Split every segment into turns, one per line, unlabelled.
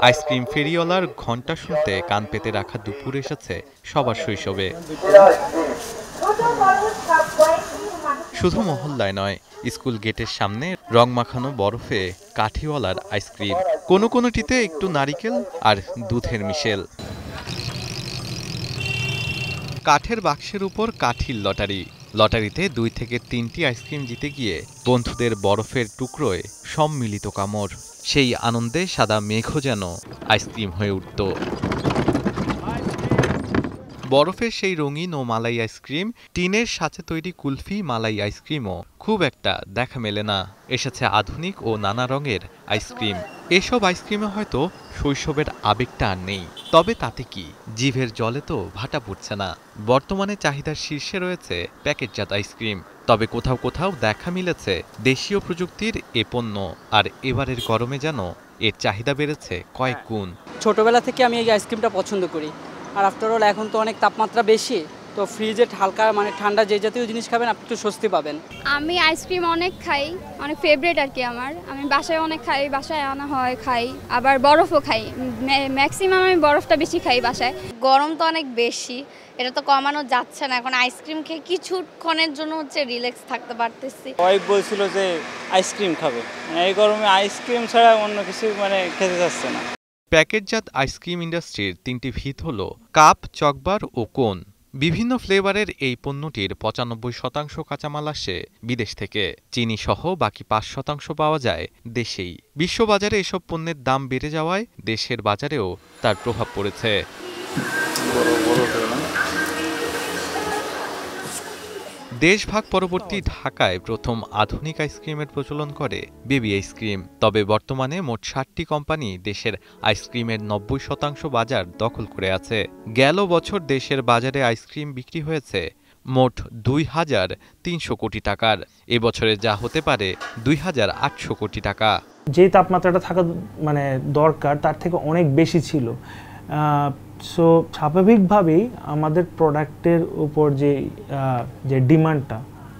Ice cream ফেরিওয়ালার ঘণ্টা শুনতে কান পেতে রাখা দুপুর এসেছে সবার শৈশবে। শুধু মহল্লায় নয়, স্কুল গেটের সামনে রং মাখানো বরফে কাঠিওয়ালার আইসক্রিম, কোনোটিতে একটু নারিকেল আর দুধের মিশেল। কাঠের বাক্সের উপর কাঠির লটারিতে 2 থেকে 3টি আইসক্রিম জিতে গিয়ে বন্ধুদের বরফের টুকরোয় সম্মিলিত কামড়। সেই আনন্দে সাদা মেঘও যেন আইসক্রিম হয়ে উঠত। বরফের সেই রঙিন ও মালাই আইসক্রিম, টিনের সাথে তৈরি কুলফি মালাই আইসক্রিমও খুব একটা দেখা মেলে না। এসেছে আধুনিক ও নানা রঙের আইসক্রিম। এসব আইসক্রিমে হয়তো শৈশবের আবেগটা আর নেই, তবে তাতে কি, জিভের জলে তো ভাটা পড়ছে না। বর্তমানে চাহিদার শীর্ষে রয়েছে প্যাকেটজাত আইসক্রিম, তবে কোথাও দেখা মিলেছে দেশীয় প্রযুক্তির এ পণ্য। আর এবারের গরমে যেন এর চাহিদা বেড়েছে কয়েক গুণ।
ছোটবেলা থেকে আমি এই আইসক্রিমটা পছন্দ করি, আর আফটার অল এখন তো অনেক তাপমাত্রা বেশি, তো ফ্রিজে হালকা ঠান্ডা যে জাতীয় জিনিস খাবেন আপনি একটু স্বস্তি পাবেন।
আমি আইসক্রিম অনেক খাই, অনেক ফেভারিট আর কি আমার। আমি বাসায় অনেক খাই, বাসায় আনা হয় খাই, আবার বরফও খাই। ম্যাক্সিমাম আমি বরফটা বেশি খাই বাসায়।
গরম তো অনেক বেশি, এটা তো কমানো যাচ্ছে না। এখন আইসক্রিম খেয়ে কিছুক্ষণের জন্য রিল্যাক্স থাকতে পারতেছি।
ওয়াইফ বলছিল যে আইসক্রিম খাবে, এই গরমে আইসক্রিম ছাড়া অন্য কিছু খেতে যাচ্ছে না।
প্যাকেটজাত আইসক্রিম ইন্ডাস্ট্রির 3টি ভিত হল কাপ, চকবার ও কোন। বিভিন্ন ফ্লেভারের এই পণ্যটির 95% কাঁচামাল আসে বিদেশ থেকে। চিনি সহ বাকি 5% পাওয়া যায় দেশেই। বিশ্ববাজারে এসব পণ্যের দাম বেড়ে যাওয়ায় দেশের বাজারেও তার প্রভাব পড়েছে। দেশভাগ পরবর্তী ঢাকায় প্রথম আধুনিক আইসক্রিমের প্রচলন করে বেবি আইসক্রিম। তবে বর্তমানে মোট 60টি কোম্পানি দেশের আইসক্রিমের 90% বাজার দখল করে আছে। গেল বছর দেশের বাজারে আইসক্রিম বিক্রি হয়েছে মোট 2,300 কোটি টাকার। এবছরে যা হতে পারে 2,800 কোটি টাকা।
যে তাপমাত্রাটা থাকা দরকার তার থেকে অনেক বেশি ছিল। সো স্বাভাবিকভাবেই আমাদের প্রোডাক্টের উপর যে ডিমান্ডটা,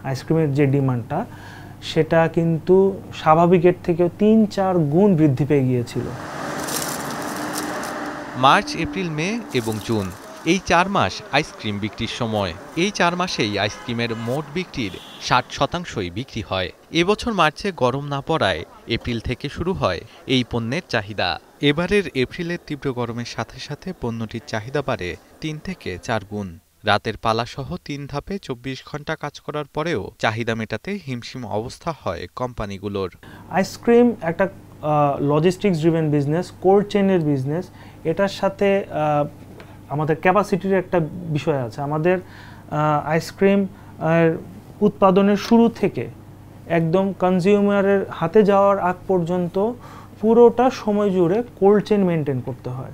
আইসক্রিমের যে ডিমান্ডটা, সেটা কিন্তু স্বাভাবিকের থেকেও 3-4 গুণ বৃদ্ধি পেয়ে গিয়েছিল।
মার্চ, এপ্রিল, মে এবং জুন এই 4 মাস আইসক্রিম বিক্রির সময়। এই 4 মাসেই আইসক্রিমের মোট বিক্রির 60%ই বিক্রি হয়। এবছর মার্চে গরম না পড়ায় এপ্রিল থেকে শুরু হয় এই পণ্যের চাহিদা। এবারের এপ্রিলের তীব্র গরমের সাথে সাথে পণ্যটির চাহিদা বাড়ে 3 থেকে 4 গুণ। রাতের পালাসহ 3 ধাপে 24 ঘন্টা কাজ করার পরেও চাহিদা মেটাতে হিমশিম অবস্থা হয় কোম্পানিগুলোর।
আইসক্রিম একটা লজিস্টিক্স ড্রিভেন বিজনেস, কোল্ড চেইনের বিজনেস। এটার সাথে আমাদের ক্যাপাসিটির একটা বিষয় আছে। আমাদের আইসক্রিম উৎপাদনের শুরু থেকে একদম কনজিউমারের হাতে যাওয়ার আগ পর্যন্ত পুরোটা সময় জুড়ে কোল্ড চেইন মেনটেন করতে হয়।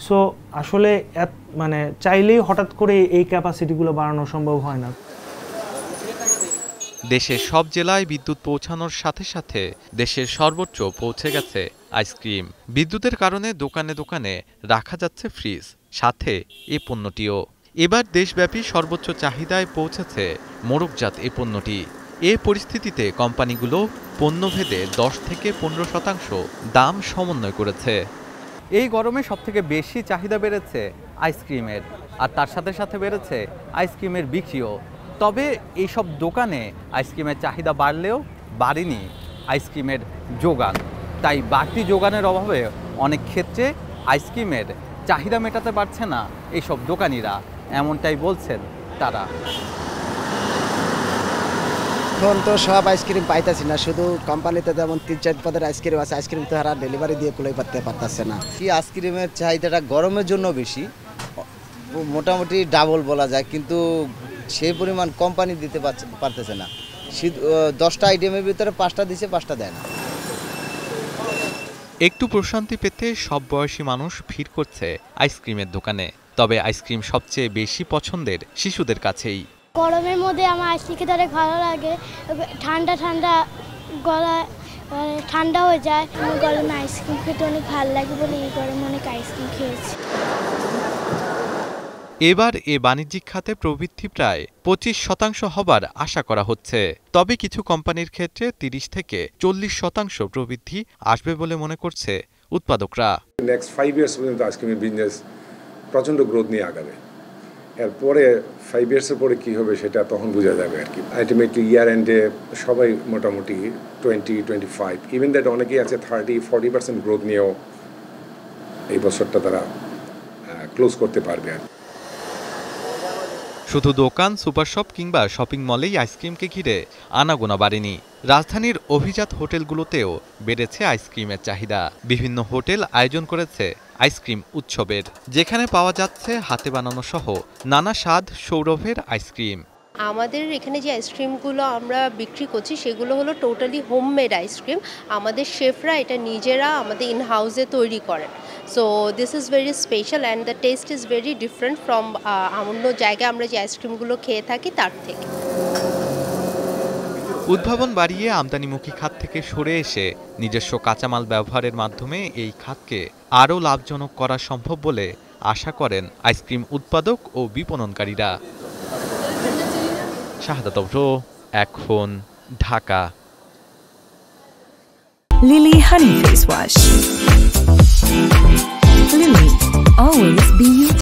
সো আসলে চাইলেই হঠাৎ করে এই ক্যাপাসিটিগুলো বাড়ানো সম্ভব হয় না।
দেশের সব জেলায় বিদ্যুৎ পৌঁছানোর সাথে সাথে দেশের সর্বোচ্চ পৌঁছে গেছে আইসক্রিম। বিদ্যুতের কারণে দোকানে দোকানে রাখা যাচ্ছে ফ্রিজ, সাথে এ পণ্যটিও। এবার দেশব্যাপী সর্বোচ্চ চাহিদায় পৌঁছেছে মোড়কজাত এ পণ্যটি। এ পরিস্থিতিতে কোম্পানিগুলো পণ্যভেদে 10 থেকে 15% দাম সমন্বয় করেছে।
এই গরমে সবথেকে বেশি চাহিদা বেড়েছে আইসক্রিমের, আর তার সাথে সাথে বেড়েছে আইসক্রিমের বিক্রিও। তবে এইসব দোকানে আইসক্রিমের চাহিদা বাড়লেও বাড়েনি আইসক্রিমের যোগান। তাই বাড়তি যোগানের অভাবে অনেক ক্ষেত্রে আইসক্রিমের চাহিদা মেটাতে পারছে না এইসব দোকানিরা, এমনটাই বলছেন তারা।
এখন তো সব আইসক্রিম পাইতেছি না, শুধু কোম্পানিতে যেমন 3-4 পদের আইসক্রিম আছে, আইসক্রিম তো হারা ডেলিভারি দিয়ে কুলাই পারতেছে না। কি আইসক্রিমের চাহিদাটা গরমের জন্য বেশি, মোটামুটি ডাবল বলা যায়, কিন্তু সেই পরিমাণ কোম্পানি দিতে পারতেছে না। 10টা আইটেমের ভিতরে 5টা দিছে, 5টা দেয় না।
একটু প্রশান্তি পেতে সব বয়সী মানুষ ভিড় করছে আইসক্রিমের দোকানে। তবে আইসক্রিম সবচেয়ে বেশি পছন্দের শিশুদের কাছেই।
গরমের মধ্যে আমার আইসক্রিম খেতে অনেক ভালো লাগে, ঠান্ডা ঠান্ডা গলা ঠান্ডা হয়ে যায়। আমার গরমে আইসক্রিম খেতে অনেক ভালো লাগে বলে এই গরমে অনেক আইসক্রিম খেয়েছি।
এবার এ বাণিজ্যিক খাতে প্রবৃদ্ধি প্রায় 25% হবার আশা করা হচ্ছে। তবে কিছু কোম্পানির ক্ষেত্রে 30 থেকে 40% প্রবৃদ্ধি আসবে বলে মনে করছে উৎপাদকরা।
নেক্সট 5 ইয়ার্স পর্যন্ত আইসক্রিমের বিজনেস প্রচণ্ড গ্রোথ নিয়ে আগাবে। এরপরে 5 ইয়ার্সের পরে কী হবে সেটা তখন বোঝা যাবে আর কি। আলটিমেটলি ইয়ার এন্ডে সবাই মোটামুটি 20-25 ইভেন দ্যাট অনেকেই আছে 30-40% গ্রোথ নিয়েও এই বছরটা তারা ক্লোজ করতে পারবে আর।
শুধু দোকান, সুপার শপ কিংবা শপিং মলেই আইসক্রিমকে ঘিরে আনাগোনা বাড়েনি। রাজধানীর অভিজাত হোটেলগুলোতেও বেড়েছে আইসক্রিমের চাহিদা। বিভিন্ন হোটেল আয়োজন করেছে আইসক্রিম উৎসবের, যেখানে পাওয়া যাচ্ছে হাতে বানানো সহ নানা স্বাদ সৌরভের আইসক্রিম।
আমাদের এখানে যে আইসক্রিমগুলো আমরা বিক্রি করছি সেগুলো হলো টোটালি হোমমেড আইসক্রিম। আমাদের শেফরা এটা নিজেরা আমাদের ইন হাউসে তৈরি করেন। So this is very special and the test is very different from অন্য জায়গায় আমরা যে আইসক্রিমগুলো খেয়ে থাকি তার থেকে।
উদ্ভাবন বাড়িয়ে আমদানিমুখী খাত থেকে সরে এসে নিজস্ব কাঁচামাল ব্যবহারের মাধ্যমে এই খাতকে আরও লাভজনক করা সম্ভব বলে আশা করেন আইসক্রিম উৎপাদক ও বিপণনকারীরা। শাহাদাত অভ্র, এখন, Dhaka.
Lily Honey Face Wash. Lily, always be you.